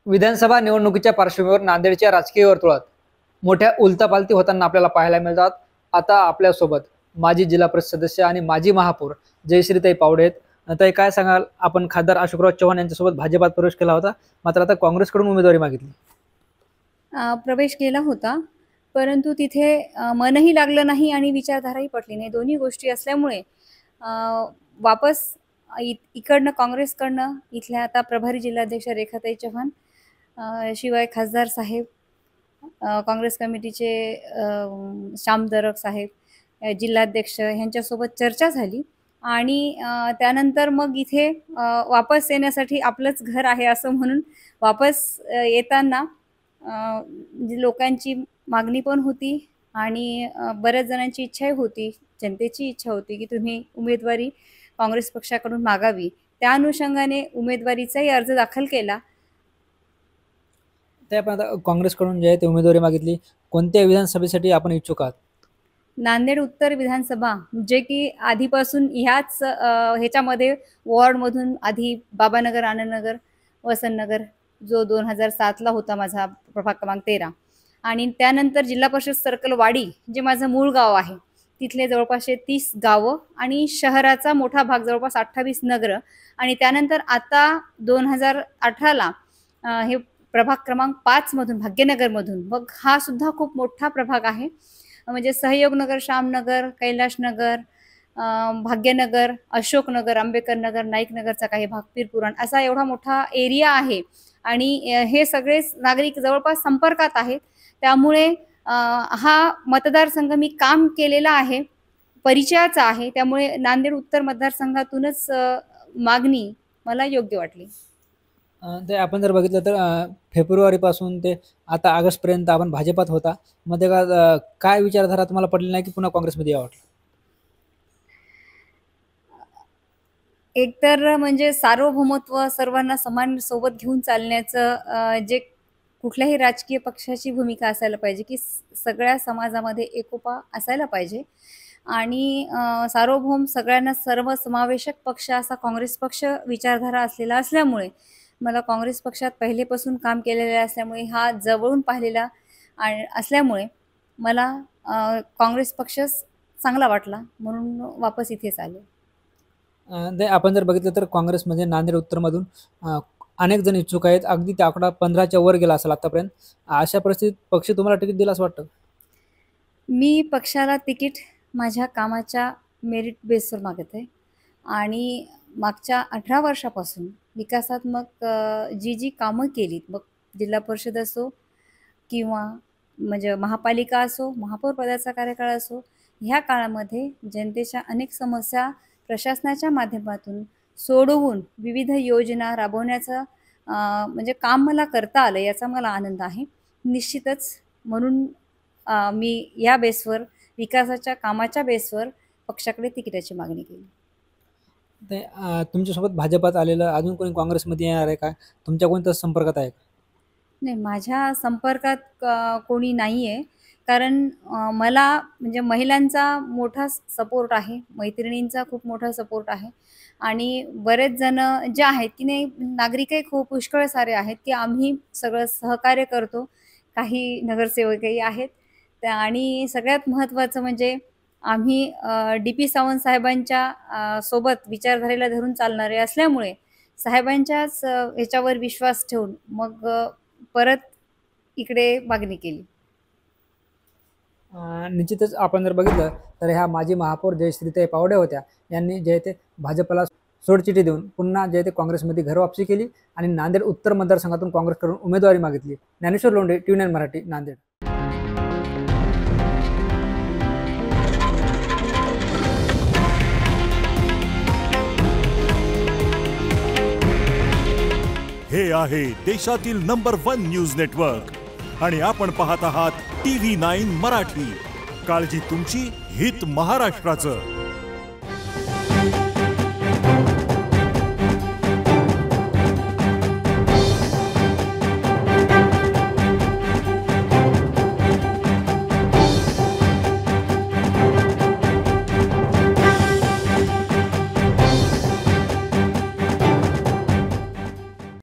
विधानसभा निवडणुकीच्या पार्श्वभूमीवर नांदेडच्या राजकीय वर्तुळात मोठ्या उलथापालथी होताना आपल्याला पाहायला मिळतात। आता आपल्यासोबत माजी जिल्हा परिषद सदस्य आणि माजी महापौर जयश्रीताई पावडे आहेत। ताई, काय सांगाल, आपण खासदार अशोकराव चव्हाण यांच्यासोबत भाजपात प्रवेश केला होता, मात्र आता काँग्रेसकडून उमेदवारी मागितली। प्रवेश केला होता, परंतु तिथे मनही लागलं नाही आणि विचारधाराही पटली नाही। दोन्ही गोष्टी असल्यामुळे वापस इकडनं काँग्रेसकडनं इथल्या आता प्रभारी जिल्हाध्यक्ष रेखाताई चव्हाण, शिवाय खासदार साहेब, काँग्रेस कमिटीचे श्याम दरक साहेब, जिल्हाध्यक्ष यांच्यासोबत चर्चा झाली आणि त्यानंतर मग इथे वापस येण्यासाठी आपलंच घर आहे असं म्हणून वापस येताना लोकांची मागणी पण होती आणि बऱ्याच जणांची इच्छाही होती, जनतेची इच्छा होती की तुम्ही उमेदवारी काँग्रेस पक्षाकडून मागावी। त्या अनुषंगाने उमेदवारीचाही अर्ज दाखल केला। ते आपण आता काँग्रेसकडून जे आहे ते उमेदवारी मागितली। कोणत्या विधानसभेसाठी आपण इच्छुक आहात? नांदेड उत्तर विधानसभा, जे की आधीपासून ह्याच ह्याच्यामध्ये वॉर्डमधून आधी बाबानगर, आनंदनगर, वसंतनगर जो 2007ला होता माझा प्रभाग क्रमांक 13, आणि त्यानंतर जिल्हा परिषद सर्कल वाडी जे माझं मूळ गाव आहे तिथले जवळपास 30 गावं आणि शहराचा मोठा भाग जवळपास 28 नगर, आणि त्यानंतर आता 2018ला हे प्रभाग क्रमांक 5 मधून भाग्यनगरमधून, मग हा सुद्धा खूप मोठा प्रभाग आहे। म्हणजे सहयोगनगर, श्यामनगर, कैलाशनगर, भाग्यनगर, अशोकनगर, आंबेडकर नगर, नाईक नगरचा काही भाग, पीरपुराण, असा एवढा मोठा एरिया आहे आणि हे सगळे नागरिक जवळपास संपर्कात आहेत। त्यामुळे हा मतदारसंघ मी काम केलेला आहे, परिचयाचा आहे, त्यामुळे नांदेड उत्तर मतदारसंघातूनच मागणी मला योग्य वाटली। ते आपण जर बघितलं तर फेब्रुवारीपासून ते आता ऑगस्टपर्यंत आपण भाजपात होता, मध्ये काय विचारधारा तुम्हाला पडली नाही की पुन्हा काँग्रेसमध्ये यावं वाटलं? एकतर म्हणजे सार्वभौमत्व, सर्वांना समान सोबत घेऊन चालण्याचं जे कुठल्याही राजकीय पक्षाची भूमिका असायला पाहिजे की सगळ्या समाजामध्ये एकोपा असायला पाहिजे, आणि सार्वभौम सगळ्यांना सर्वसमावेशक पक्ष असा काँग्रेस पक्ष विचारधारा असलेला असल्यामुळे मला काँग्रेस पक्षात पहिलेपासून काम केलेले असल्यामुळे हा जवळून पाहिलेला असल्यामुळे मला काँग्रेस पक्षच चांगला वाटला, म्हणून वापस इथेच आले। ते आपण जर बघितलं तर काँग्रेसमध्ये नांदेड उत्तरमधून अनेक जण इच्छुक आहेत, अगदी त्या आकडा 15च्या वर गेला असेल आतापर्यंत। अशा परिस्थितीत पक्ष तुम्हाला तिकीट दिलं असं वाटतं? मी पक्षाला तिकीट माझ्या कामाच्या मेरिट बेसवर मागत आहे, आणि मागच्या 18 वर्षापासून विकासात्मक जी कामं केलीत, मग जिल्हा परिषद असो किंवा म्हणजे महापालिका असो, महापौर पदाचा कार्यकाळ असो, ह्या काळामध्ये जनतेच्या अनेक समस्या प्रशासनाच्या माध्यमातून सोडवून विविध योजना राबवण्याचं म्हणजे काम मला करता आलं, याचा मला आनंद आहे निश्चितच। म्हणून मी या बेसवर, विकासाच्या कामाच्या बेसवर पक्षाकडे तिकिटाची मागणी केली। ते तुमच्यासोबत भाजपात आलेलं अजून कोणी काँग्रेसमध्ये येणार आहे का? तुमच्या कोणत्या संपर्कात आहे का? नाही, माझ्या संपर्कात कोणी नाही आहे, कारण मला म्हणजे महिलांचा मोठा सपोर्ट आहे, मैत्रिणींचा खूप मोठा सपोर्ट आहे, आणि बरेच जण जे आहेत की नाही, नागरिकही खूप पुष्कळ सारे आहेत की आम्ही सगळं सहकार्य करतो, काही नगरसेवकही आहेत त्या, आणि सगळ्यात महत्त्वाचं म्हणजे आम्ही DP सावंत साहेबांच्या सोबत विचारधारेला धरून चालणारे असल्यामुळे साहेबांच्याच ह्याच्यावर विश्वास ठेवून मग परत इकडे मागणी केली। निश्चितच आपण जर बघितलं तर ह्या माजी महापौर जयश्रीताई पावडे होत्या, यांनी जे ते भाजपला सोडचिठी देऊन पुन्हा जे ते काँग्रेसमध्ये घरवापसी केली आणि नांदेड उत्तर मतदारसंघातून काँग्रेसकडून उमेदवारी मागितली। ज्ञानेश्वर लोंढे, TV9 मराठी, नांदेड। हे आहे देशातील नंबर 1 न्यूज नेटवर्क आणि आपण पाहत आहात TV9 मराठी। काळजी तुमची, हित महाराष्ट्राचं।